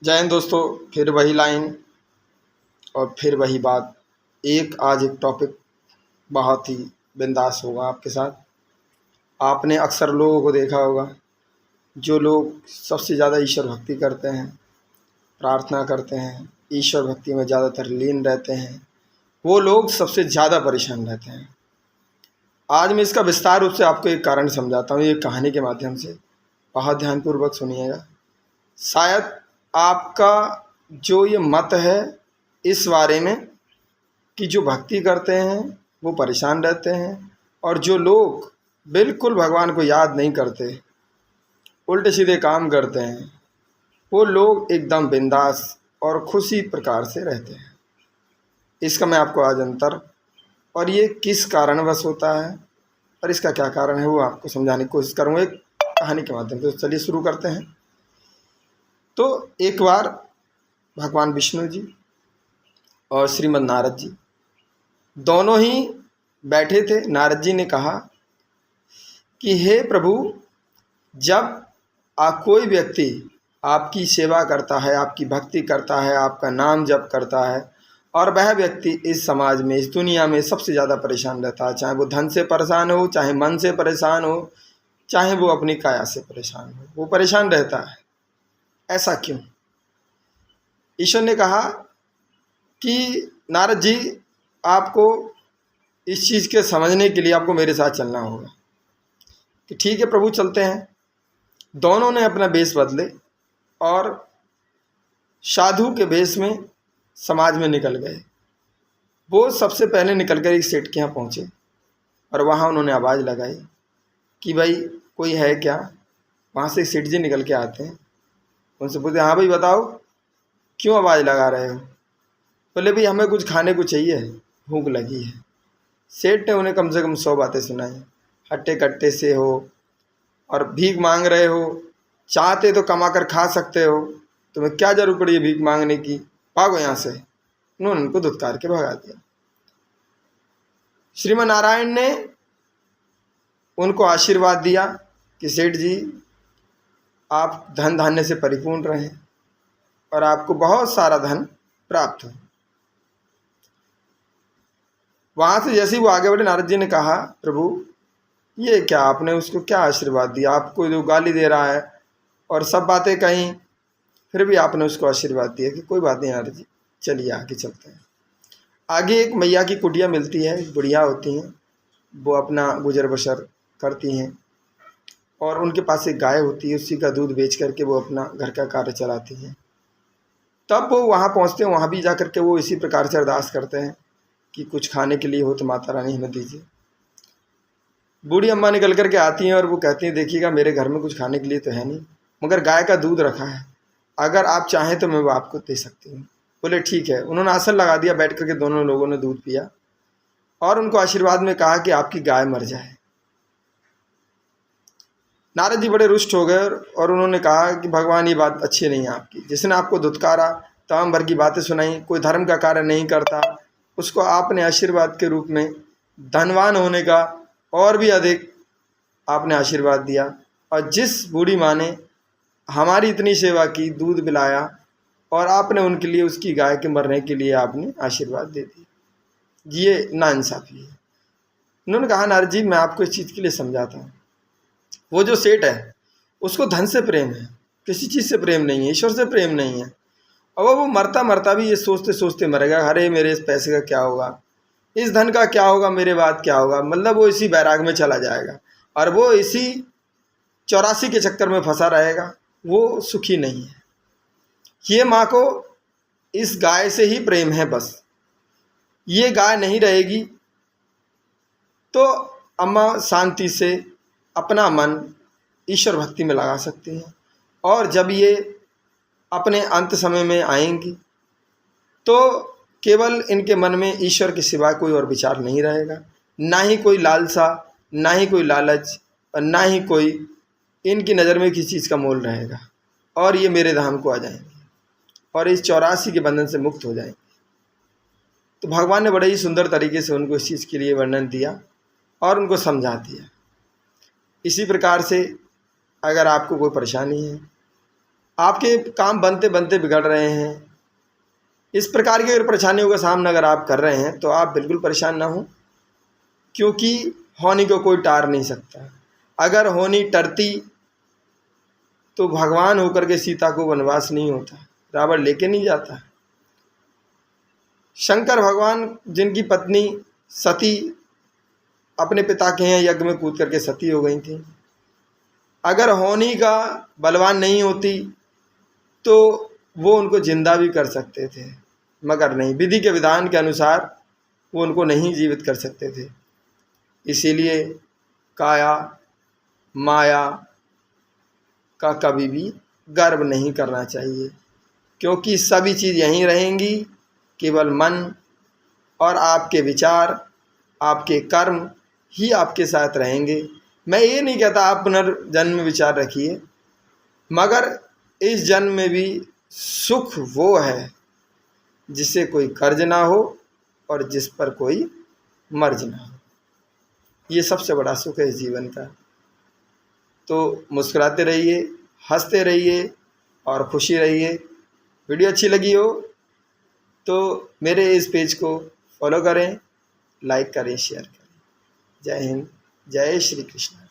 जय हिंद दोस्तों। फिर वही लाइन और फिर वही बात। आज एक टॉपिक बहुत ही बिंदास होगा आपके साथ। आपने अक्सर लोगों को देखा होगा, जो लोग सबसे ज़्यादा ईश्वर भक्ति करते हैं, प्रार्थना करते हैं, ईश्वर भक्ति में ज़्यादातर लीन रहते हैं, वो लोग सबसे ज़्यादा परेशान रहते हैं। आज मैं इसका विस्तार रूप से आपको एक कारण समझाता हूँ, एक कहानी के माध्यम से। बहुत ध्यानपूर्वक सुनिएगा। शायद आपका जो ये मत है इस बारे में कि जो भक्ति करते हैं वो परेशान रहते हैं, और जो लोग बिल्कुल भगवान को याद नहीं करते, उल्टे सीधे काम करते हैं, वो लोग एकदम बिंदास और खुशी प्रकार से रहते हैं। इसका मैं आपको आज अंतर और ये किस कारणवश होता है और इसका क्या कारण है वो आपको समझाने की कोशिश करूँगा एक कहानी के माध्यम से। तो चलिए शुरू करते हैं। तो एक बार भगवान विष्णु जी और श्रीमद् नारद जी दोनों ही बैठे थे। नारद जी ने कहा कि हे प्रभु, जब कोई व्यक्ति आपकी सेवा करता है, आपकी भक्ति करता है, आपका नाम जप करता है, और वह व्यक्ति इस समाज में, इस दुनिया में सबसे ज़्यादा परेशान रहता है, चाहे वो धन से परेशान हो, चाहे मन से परेशान हो, चाहे वो अपनी काया से परेशान हो, वो परेशान रहता है। ऐसा क्यों? ईश्वर ने कहा कि नारद जी, आपको इस चीज़ के समझने के लिए आपको मेरे साथ चलना होगा। कि ठीक है प्रभु, चलते हैं। दोनों ने अपना वेश बदले और साधु के वेश में समाज में निकल गए। वो सबसे पहले निकलकर एक सेठ के यहाँ पहुँचे और वहाँ उन्होंने आवाज़ लगाई कि भाई कोई है क्या। वहाँ से सेठ जी निकल के आते हैं, उनसे पूछते, हाँ भाई बताओ, क्यों आवाज़ लगा रहे हो? बोले भाई हमें कुछ खाने को चाहिए, भूख लगी है। सेठ ने उन्हें कम से कम 100 बातें सुनाई। हट्टे कट्टे से हो और भीख मांग रहे हो, चाहते तो कमा कर खा सकते हो, तुम्हें क्या जरूरत पड़ी है भीख मांगने की, भागो यहाँ से। उन्होंने उनको धुतकार के भगा दिया। श्रीमन नारायण ने उनको आशीर्वाद दिया कि सेठ जी, आप धन धान्य से परिपूर्ण रहें और आपको बहुत सारा धन प्राप्त हो। वहाँ से जैसे ही वो आगे बढ़े, नारद जी ने कहा, प्रभु ये क्या, आपने उसको क्या आशीर्वाद दिया? आपको जो गाली दे रहा है और सब बातें कहीं, फिर भी आपने उसको आशीर्वाद दिया कि कोई बात नहीं नारद जी, चलिए आगे चलते हैं। आगे एक मैया की कुटिया मिलती है, बुढ़िया होती हैं, वो अपना गुजर बसर करती हैं और उनके पास एक गाय होती है, उसी का दूध बेच करके वो अपना घर का कार्य चलाती हैं। तब वो वहाँ पहुँचते हैं, वहाँ भी जा कर के वो इसी प्रकार से अरदास करते हैं कि कुछ खाने के लिए हो तो माता रानी हमें दीजिए। बूढ़ी अम्मा निकल कर के आती हैं और वो कहती हैं, देखिएगा मेरे घर में कुछ खाने के लिए तो है नहीं, मगर गाय का दूध रखा है, अगर आप चाहें तो मैं वो आपको दे सकती हूँ। बोले ठीक है। उन्होंने आसन लगा दिया, बैठ करके दोनों लोगों ने दूध पिया और उनको आशीर्वाद में कहा कि आपकी गाय मर जाए। नारद जी बड़े रुष्ट हो गए और उन्होंने कहा कि भगवान, ये बात अच्छी नहीं है आपकी। जिसने आपको धुतकारा, तमाम भर की बातें सुनाई, कोई धर्म का कार्य नहीं करता, उसको आपने आशीर्वाद के रूप में धनवान होने का और भी अधिक आपने आशीर्वाद दिया। और जिस बूढ़ी माँ ने हमारी इतनी सेवा की, दूध पिलाया, और आपने उनके लिए, उसकी गाय के मरने के लिए आपने आशीर्वाद दे दिया, ये नाइंसाफ़ी है। उन्होंने कहा, नारद जी मैं आपको इस चीज़ के लिए समझाता हूँ। वो जो सेठ है उसको धन से प्रेम है, किसी चीज़ से प्रेम नहीं है, ईश्वर से प्रेम नहीं है। और वो मरता मरता भी ये सोचते सोचते मरेगा, अरे मेरे इस पैसे का क्या होगा, इस धन का क्या होगा, मेरे बाद क्या होगा। मतलब वो इसी बैराग में चला जाएगा और वो इसी 84 के चक्कर में फंसा रहेगा, वो सुखी नहीं है। ये माँ को इस गाय से ही प्रेम है बस। ये गाय नहीं रहेगी तो अम्मा शांति से अपना मन ईश्वर भक्ति में लगा सकती हैं, और जब ये अपने अंत समय में आएंगी तो केवल इनके मन में ईश्वर के सिवा कोई और विचार नहीं रहेगा, ना ही कोई लालसा, ना ही कोई लालच, और ना ही कोई इनकी नज़र में किसी चीज़ का मोल रहेगा, और ये मेरे धाम को आ जाएंगे और इस 84 के बंधन से मुक्त हो जाएंगे। तो भगवान ने बड़े ही सुंदर तरीके से उनको इस चीज़ के लिए वर्णन दिया और उनको समझा दिया। इसी प्रकार से अगर आपको कोई परेशानी है, आपके काम बनते बनते बिगड़ रहे हैं। इस प्रकार की अगर परेशानियों का सामना अगर आप कर रहे हैं तो आप बिल्कुल परेशान ना हो, क्योंकि होनी को कोई टार नहीं सकता। अगर होनी टरती तो भगवान होकर के सीता को वनवास नहीं होता, रावण लेके नहीं जाता। शंकर भगवान जिनकी पत्नी सती अपने पिता के यहाँ यज्ञ में कूद करके सती हो गई थी, अगर होनी का बलवान नहीं होती तो वो उनको जिंदा भी कर सकते थे, मगर नहीं, विधि के विधान के अनुसार वो उनको नहीं जीवित कर सकते थे। इसीलिए काया माया का कभी भी गर्व नहीं करना चाहिए, क्योंकि सभी चीज़ यहीं रहेंगी, केवल मन और आपके विचार, आपके कर्म ही आपके साथ रहेंगे। मैं ये नहीं कहता आप पुनर्जन्म में विचार रखिए, मगर इस जन्म में भी सुख वो है जिसे कोई कर्ज ना हो और जिस पर कोई मर्ज ना हो। ये सबसे बड़ा सुख है इस जीवन का। तो मुस्कुराते रहिए, हंसते रहिए और खुशी रहिए। वीडियो अच्छी लगी हो तो मेरे इस पेज को फॉलो करें, लाइक करें, शेयर करें। जय हिंद, जय श्री कृष्ण।